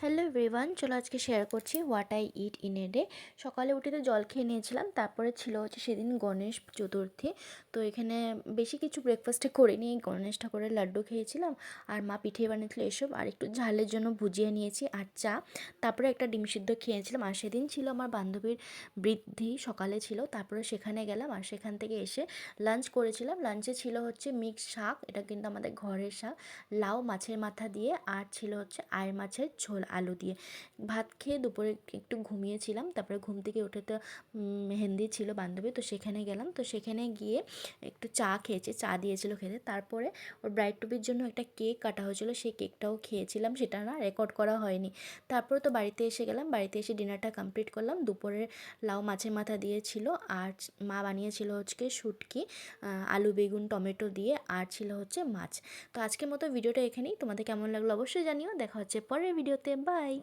Hello everyone, চলো আজকে share করছি what I it in a day. সকালে উঠে তো জল খেয়ে নিয়েছিলাম, তারপরে ছিল হচ্ছে সেদিন গণেশ চতুর্থী। তো এখানে বেশি কিছু ব্রেকফাস্টে করিনি, গণেশ ঠাকুরের লাড্ডু খেয়েছিলাম আর মা পিঠে বানিয়েছিল এসব, আর একটু ঝালের জন্য ভুজিয়া নিয়েছি আর চা। তারপরে একটা ডিম সিদ্ধ খেয়েছিলাম। আর সেদিন ছিল আমার বান্ধবীর বৃদ্ধি, সকালে ছিল, তারপরে সেখানে গেলাম আর সেখান থেকে এসে লাঞ্চ করেছিলাম। লাঞ্চে ছিল হচ্ছে মিক্স শাক, এটা কিন্তু আমাদের ঘরের শাক, লাউ মাছের মাথা দিয়ে, আর ছিল হচ্ছে আয়ের মাছের ঝোল আলু দিয়ে। ভাত খেয়ে দুপুরে একটু ঘুমিয়েছিলাম, তারপরে ঘুম থেকে উঠে তো মেহেন্দি ছিল বান্ধবী, তো সেখানে গেলাম। তো সেখানে গিয়ে একটু চা খেয়েছি, চা দিয়েছিল খেতে। তারপরে ওর ব্রাইড টুবির জন্য একটা কেক কাটা হয়েছিল, সেই কেকটাও খেয়েছিলাম, সেটা না রেকর্ড করা হয়নি। তারপরে তো বাড়িতে এসে গেলাম, বাড়িতে এসে ডিনারটা কমপ্লিট করলাম। দুপুরে লাউ মাছের মাথা দিয়েছিল, আর মা বানিয়েছিল হচ্ছে শুটকি, আলু বেগুন টমেটো দিয়ে, আর ছিল হচ্ছে মাছ। তো আজকের মতো ভিডিওটা এখানেই। তোমাদের কেমন লাগলো অবশ্যই জানিও। দেখা হচ্ছে পরের ভিডিওতে, বাই।